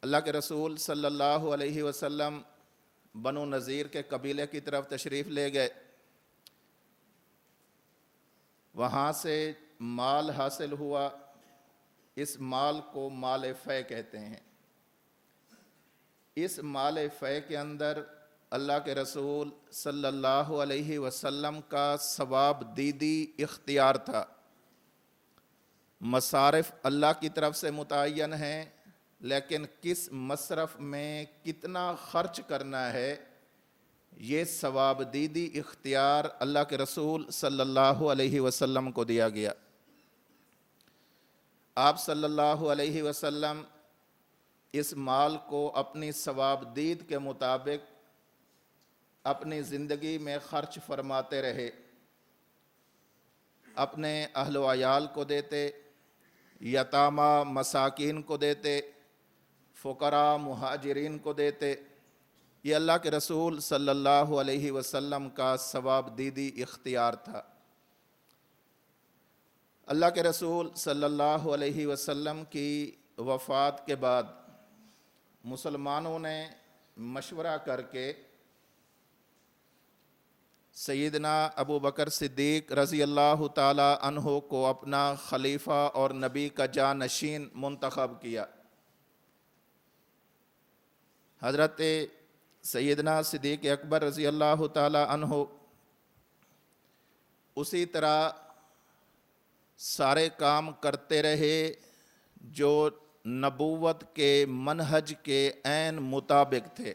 اللہ کے رسول صلی اللہ علیہ وسلم بنو نذیر کے قبیلے کی طرف تشریف لے گئے، وہاں سے مال حاصل ہوا، اس مال کو مال فے کہتے ہیں۔ اس مال فے کے اندر اللہ کے رسول صلی اللہ علیہ وسلم کا ثواب دیدی اختیار تھا۔ مصارف اللہ کی طرف سے متعین ہیں، لیکن کس مصرف میں کتنا خرچ کرنا ہے یہ ثواب دیدی اختیار اللہ کے رسول صلی اللہ علیہ وسلم کو دیا گیا۔ آپ صلی اللہ علیہ وسلم اس مال کو اپنی ثواب دید کے مطابق اپنی زندگی میں خرچ فرماتے رہے، اپنے اہل و عیال کو دیتے، یتامى مساکین کو دیتے، فقراء مہاجرین کو دیتے۔ یہ اللہ کے رسول صلی اللہ علیہ وسلم کا ثواب دیدی اختیار تھا۔ اللہ کے رسول صلی اللہ علیہ وسلم کی وفات کے بعد مسلمانوں نے مشورہ کر کے سیدنا ابو بکر صدیق رضی اللہ تعالی عنہ کو اپنا خلیفہ اور نبی کا جانشین منتخب کیا۔ حضرت سیدنا صدیق اکبر رضی اللہ تعالی عنہ اسی طرح سارے کام کرتے رہے جو نبوت کے منہج کے عین مطابق تھے۔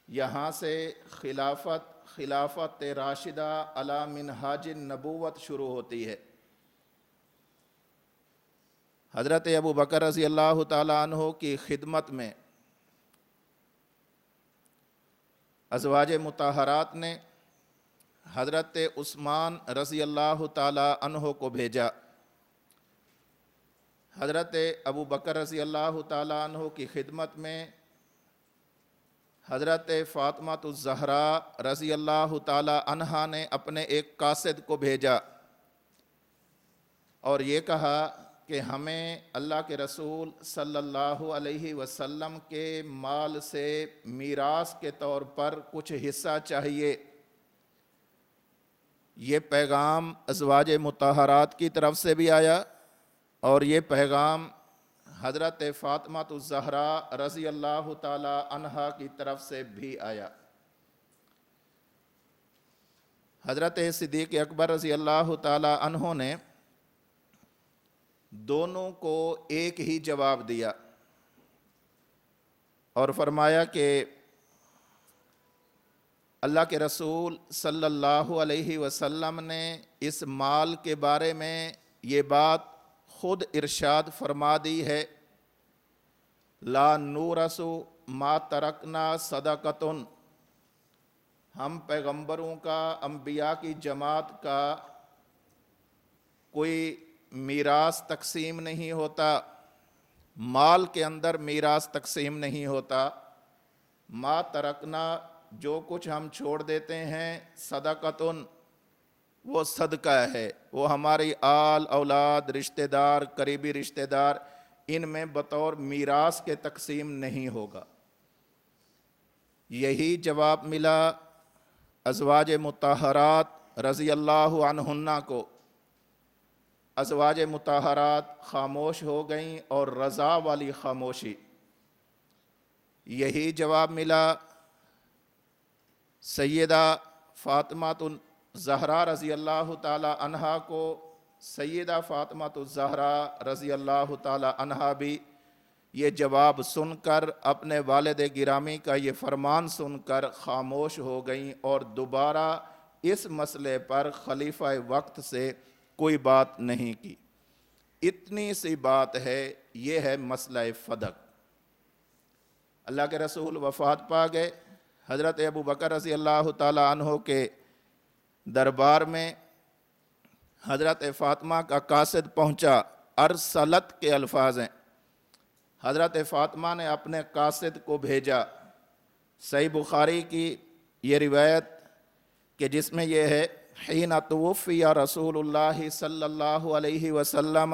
یہاں سے خلافت راشدہ علی منہاج النبوت شروع ہوتی ہے۔ حضرت ابو بکر رضی اللہ تعالی عنہ کی خدمت میں ازواج مطہرات نے حضرت عثمان رضی اللہ تعالی عنہ کو بھیجا۔ حضرت ابو بکر رضی اللہ تعالی عنہ کی خدمت میں حضرت فاطمہ الزہراء رضی اللہ تعالی عنہا نے اپنے ایک قاصد کو بھیجا اور یہ کہا کہ ہمیں اللہ کے رسول صلی اللہ علیہ وسلم کے مال سے میراث کے طور پر کچھ حصہ چاہیے۔ یہ پیغام ازواج مطہرات کی طرف سے بھی آیا اور یہ پیغام حضرت فاطمہ الزہراء رضی اللہ تعالی عنہا کی طرف سے بھی آیا۔ حضرت صدیق اکبر رضی اللہ تعالی عنہ نے دونوں کو ایک ہی جواب دیا اور فرمایا کہ اللہ کے رسول صلی اللہ علیہ وسلم نے اس مال کے بارے میں یہ بات خود ارشاد فرما دی ہے، لا نورث ما ترکنا صدقۃ، ہم پیغمبروں کا، انبیاء کی جماعت کا کوئی میراث تقسیم نہیں ہوتا، مال کے اندر میراث تقسیم نہیں ہوتا۔ ما ترکنا، جو کچھ ہم چھوڑ دیتے ہیں، صدقۃ، وہ صدقہ ہے، وہ ہماری آل اولاد، رشتہ دار، قریبی رشتہ دار، ان میں بطور میراث کے تقسیم نہیں ہوگا۔ یہی جواب ملا ازواج مطہرات رضی اللہ عنہن کو۔ ازواج مطہرات خاموش ہو گئیں اور رضا والی خاموشی۔ یہی جواب ملا سیدہ فاطمہ الزہراء رضی اللہ تعالی عنہا کو۔ سیدہ فاطمہ الزہراء رضی اللہ تعالی عنہا بھی یہ جواب سن کر، اپنے والد گرامی کا یہ فرمان سن کر خاموش ہو گئیں اور دوبارہ اس مسئلے پر خلیفہ وقت سے کوئی بات نہیں کی۔ اتنی سی بات ہے، یہ ہے مسئلہ فدق۔ اللہ کے رسول وفات پا گئے۔ حضرت ابو بکر رضی اللہ تعالی عنہ کے دربار میں حضرت فاطمہ کا قاصد پہنچا۔ ارسلت کے الفاظ ہیں، حضرت فاطمہ نے اپنے قاصد کو بھیجا۔ صحیح بخاری کی یہ روایت کہ جس میں یہ ہے، حین توفی رسول اللہ صلی اللہ علیہ وسلم